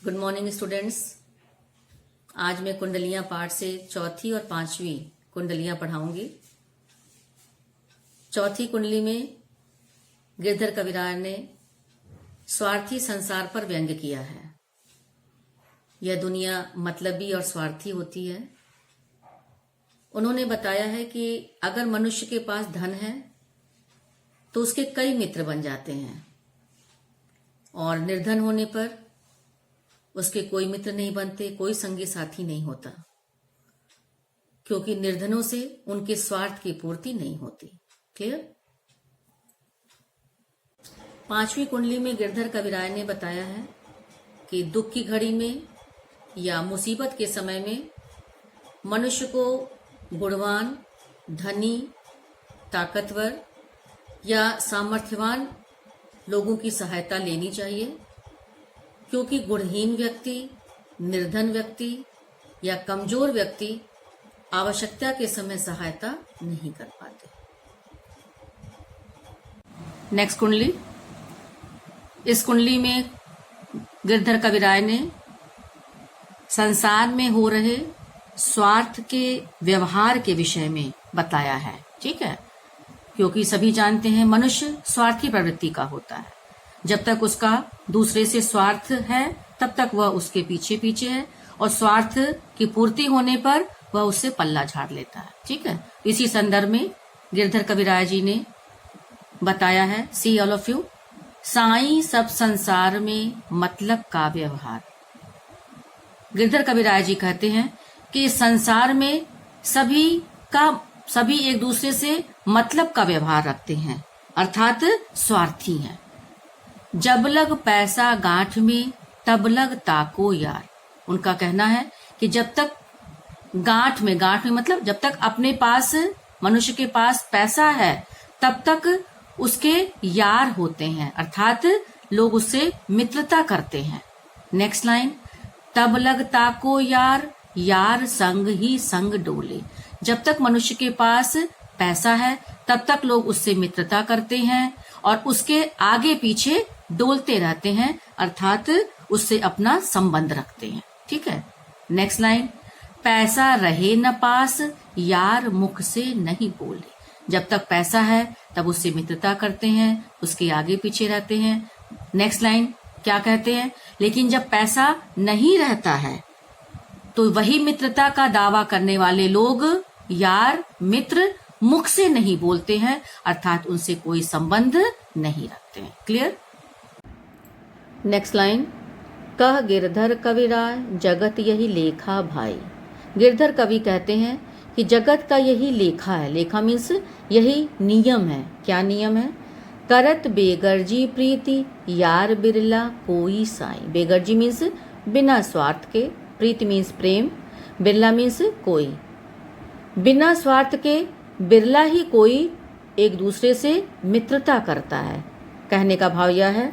Good morning students. आज मैं कुंडलियां पाठ से चौथी और पांचवी कुंडलियां पढ़ाऊंगी। चौथी कुंडली में गिरधर कविराज ने स्वार्थी संसार पर व्यंग्य किया है। यह दुनिया मतलबी और स्वार्थी होती है। उन्होंने बताया है कि अगर मनुष्य के पास धन है तो उसके कई मित्र बन जाते हैं और निर्धन होने पर उसके कोई मित्र नहीं बनते, कोई संगी साथी नहीं होता, क्योंकि निर्धनों से उनके स्वार्थ की पूर्ति नहीं होती। क्लियर। पांचवी कुंडली में गिरधर कविराज ने बताया है कि दुख की घड़ी में या मुसीबत के समय में मनुष्य को गुणवान, धनी, ताकतवर या सामर्थ्यवान लोगों की सहायता लेनी चाहिए, क्योंकि गुणहीन व्यक्ति, निर्धन व्यक्ति या कमजोर व्यक्ति आवश्यकता के समय सहायता नहीं कर पाते। नेक्स्ट कुंडली। इस कुंडली में गिरधर कविराज ने संसार में हो रहे स्वार्थ के व्यवहार के विषय में बताया है। ठीक है, क्योंकि सभी जानते हैं मनुष्य स्वार्थी प्रवृत्ति का होता है। जब तक उसका दूसरे से स्वार्थ है तब तक वह उसके पीछे पीछे है और स्वार्थ की पूर्ति होने पर वह उससे पल्ला झाड़ लेता है। ठीक है, इसी संदर्भ में गिरधर कविराज जी ने बताया है, see all of you, Sai सब संसार में मतलब का व्यवहार। गिरधर कविराज जी कहते हैं कि संसार में सभी एक दूसरे से मतलब का व्यवहार रखते हैं, अर्थात स्वार्थी हैं। जब लग पैसा गांठ में तब लग ताको यार। उनका कहना है कि जब तक गांठ में मतलब जब तक अपने पास मनुष्य के पास पैसा है तब तक उसके यार होते हैं, अर्थात लोग उससे मित्रता करते हैं। नेक्स्ट लाइन, तब लग ताको यार, यार संग ही संग डोले। जब तक मनुष्य के पास पैसा है तब तक लोग उससे मित्रता करते हैं और उसके आगे पीछे डोलते रहते हैं, अर्थात उससे अपना संबंध रखते हैं। ठीक है, नेक्स्ट लाइन, पैसा रहे न पास, यार मुख से नहीं बोले। जब तक पैसा है तब उससे मित्रता करते हैं, उसके आगे पीछे रहते हैं। नेक्स्ट लाइन क्या कहते हैं, लेकिन जब पैसा नहीं रहता है तो वही मित्रता का दावा करने वाले लोग यार मित्र मुख से नहीं बोलते हैं, अर्थात उनसे कोई संबंध नहीं रखते हैं। क्लियर। नेक्स्ट लाइन, कह गिरधर कविराज जगत यही लेखा भाई। गिरधर कवि कहते हैं कि जगत का यही लेखा है। लेखा मीन्स यही नियम है। क्या नियम है? करत बेगर्जी प्रीति, यार बिरला कोई साई। बेगर्जी मीन्स बिना स्वार्थ के, प्रीति मीन्स प्रेम, बिरला मीन्स कोई। बिना स्वार्थ के बिरला ही कोई एक दूसरे से मित्रता करता है। कहने का भाव यह है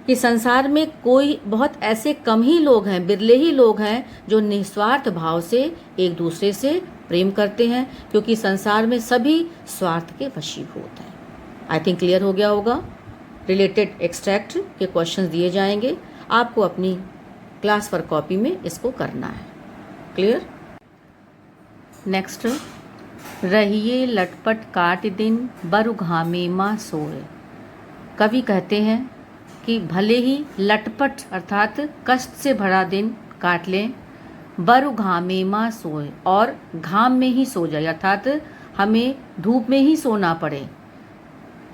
कि संसार में कोई बहुत ऐसे कम ही लोग हैं, बिरले ही लोग हैं जो निस्वार्थ भाव से एक दूसरे से प्रेम करते हैं, क्योंकि संसार में सभी स्वार्थ के वशीभूत हैं। आई थिंक क्लियर हो गया होगा। रिलेटेड एक्सट्रैक्ट के क्वेश्चंस दिए जाएंगे, आपको अपनी क्लास वर्क कॉपी में इसको करना है। क्लियर। नेक्स्ट, रहिए लटपट काट दिन, बरु घामे माँ सोए। कवि कहते हैं कि भले ही लटपट अर्थात कष्ट से भरा दिन काट लें, बरु घामे माँ सोए, और घाम में ही सो जाए, अर्थात हमें धूप में ही सोना पड़े।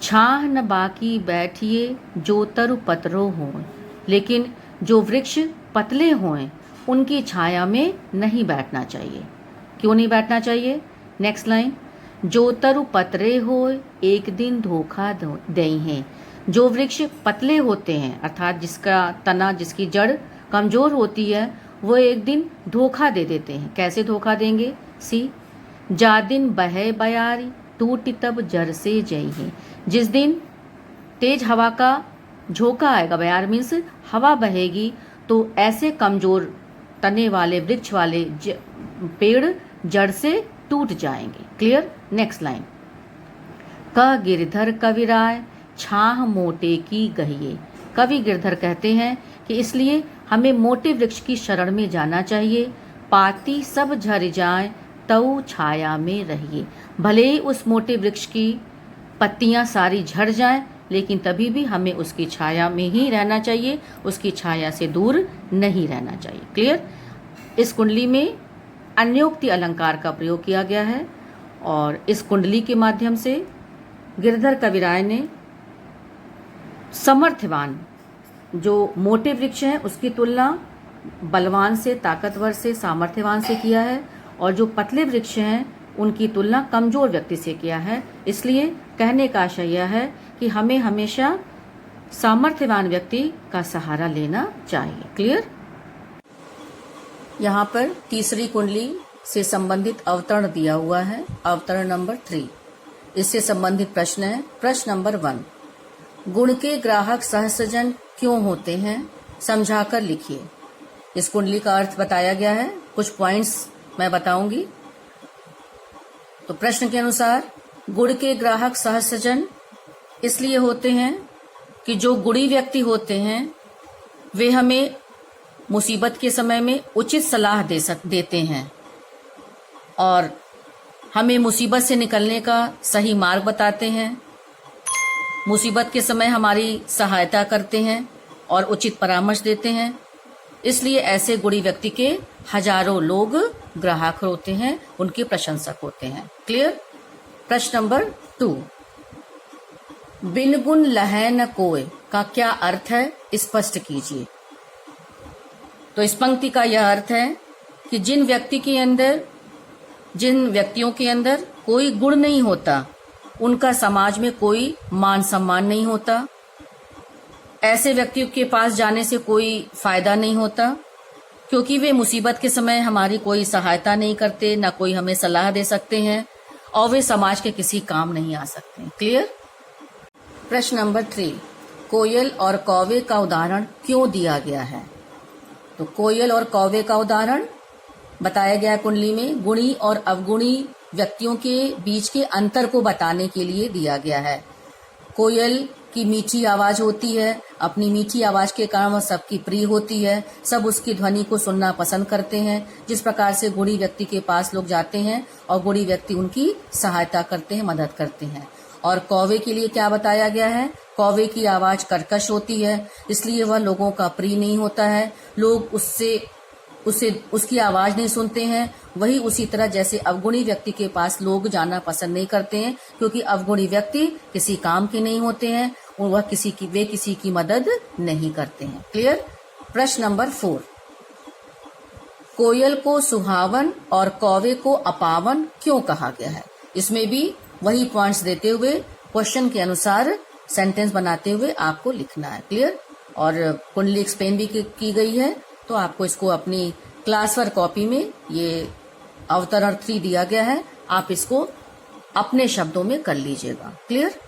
छाह न बाकी बैठिए जो तरु पतरो हों, लेकिन जो वृक्ष पतले हों उनकी छाया में नहीं बैठना चाहिए। क्यों नहीं बैठना चाहिए? नेक्स्ट लाइन, जो तरु पतरे हो एक दिन धोखा दई हैं। जो वृक्ष पतले होते हैं, अर्थात जिसका तना, जिसकी जड़ कमजोर होती है, वो एक दिन धोखा दे देते हैं। कैसे धोखा देंगे? सी, जा दिन बहे बयारी, टूटी तब जर से जई हैं। जिस दिन तेज हवा का झोंका आएगा, बयार मीन्स हवा बहेगी, तो ऐसे कमजोर तने वाले वृक्ष वाले पेड़ जड़ से टूट जाएंगे। क्लियर। नेक्स्ट लाइन, कह गिरधर कविराय छाह मोटे की गहिए। कवि गिरधर कहते हैं कि इसलिए हमें मोटे वृक्ष की शरण में जाना चाहिए। पाती सब झर जाए तऊ छाया में रहिए। भले ही उस मोटे वृक्ष की पत्तियां सारी झड़ जाएं, लेकिन तभी भी हमें उसकी छाया में ही रहना चाहिए, उसकी छाया से दूर नहीं रहना चाहिए। क्लियर? इस कुंडली में अन्योक्ति अलंकार का प्रयोग किया गया है और इस कुंडली के माध्यम से गिरधर कविराय ने समर्थवान जो मोटे वृक्ष हैं उसकी तुलना बलवान से, ताकतवर से, सामर्थ्यवान से किया है और जो पतले वृक्ष हैं उनकी तुलना कमजोर व्यक्ति से किया है। इसलिए कहने का आशय यह है कि हमें हमेशा सामर्थ्यवान व्यक्ति का सहारा लेना चाहिए। क्लियर? यहाँ पर तीसरी कुंडली से संबंधित अवतरण दिया हुआ है, अवतरण नंबर 3। इससे संबंधित प्रश्न है। प्रश्न नंबर 1, गुण के ग्राहक सहस्त्रजन क्यों होते हैं? समझाकर लिखिए। इस कुंडली का अर्थ बताया गया है, कुछ पॉइंट्स मैं बताऊंगी। तो प्रश्न के अनुसार गुण के ग्राहक सहस्त्रजन इसलिए होते हैं कि जो गुणी व्यक्ति होते हैं वे हमें मुसीबत के समय में उचित सलाह देते हैं और हमें मुसीबत से निकलने का सही मार्ग बताते हैं, मुसीबत के समय हमारी सहायता करते हैं और उचित परामर्श देते हैं। इसलिए ऐसे गुणी व्यक्ति के हजारों लोग ग्राहक होते हैं, उनके प्रशंसक होते हैं। क्लियर? प्रश्न नंबर 2, बिन गुण लहै न कोय का क्या अर्थ है? स्पष्ट कीजिए। तो इस पंक्ति का यह अर्थ है कि जिन व्यक्तियों के अंदर कोई गुण नहीं होता उनका समाज में कोई मान सम्मान नहीं होता। ऐसे व्यक्तियों के पास जाने से कोई फायदा नहीं होता, क्योंकि वे मुसीबत के समय हमारी कोई सहायता नहीं करते, ना कोई हमें सलाह दे सकते हैं और वे समाज के किसी काम नहीं आ सकते। क्लियर? प्रश्न नंबर 3, कोयल और कौवे का उदाहरण क्यों दिया गया है? तो कोयल और कौवे का उदाहरण बताया गया कुंडली में गुणी और अवगुणी व्यक्तियों के बीच के अंतर को बताने के लिए दिया गया है। कोयल की मीठी आवाज होती है, अपनी मीठी आवाज के कारण वह सबकी प्रिय होती है, सब उसकी ध्वनि को सुनना पसंद करते हैं। जिस प्रकार से गुणी व्यक्ति के पास लोग जाते हैं और गुणी व्यक्ति उनकी सहायता करते हैं, मदद करते हैं। और कौवे के लिए क्या बताया गया है? कौवे की आवाज कर्कश होती है, इसलिए वह लोगों का प्रिय नहीं होता है, लोग उसकी आवाज नहीं सुनते हैं। वही उसी तरह जैसे अवगुणी व्यक्ति के पास लोग जाना पसंद नहीं करते हैं, क्योंकि अवगुणी व्यक्ति किसी काम के नहीं होते हैं, वे किसी की मदद नहीं करते हैं। क्लियर? प्रश्न नंबर 4, कोयल को सुहावन और कौवे को अपावन क्यों कहा गया है? इसमें भी वही पॉइंट्स देते हुए क्वेश्चन के अनुसार सेंटेंस बनाते हुए आपको लिखना है। क्लियर? और कुंडली एक्सप्लेन भी की गई है, तो आपको इसको अपनी क्लास वर्क कॉपी में ये अवतरण 3 दिया गया है, आप इसको अपने शब्दों में कर लीजिएगा। क्लियर?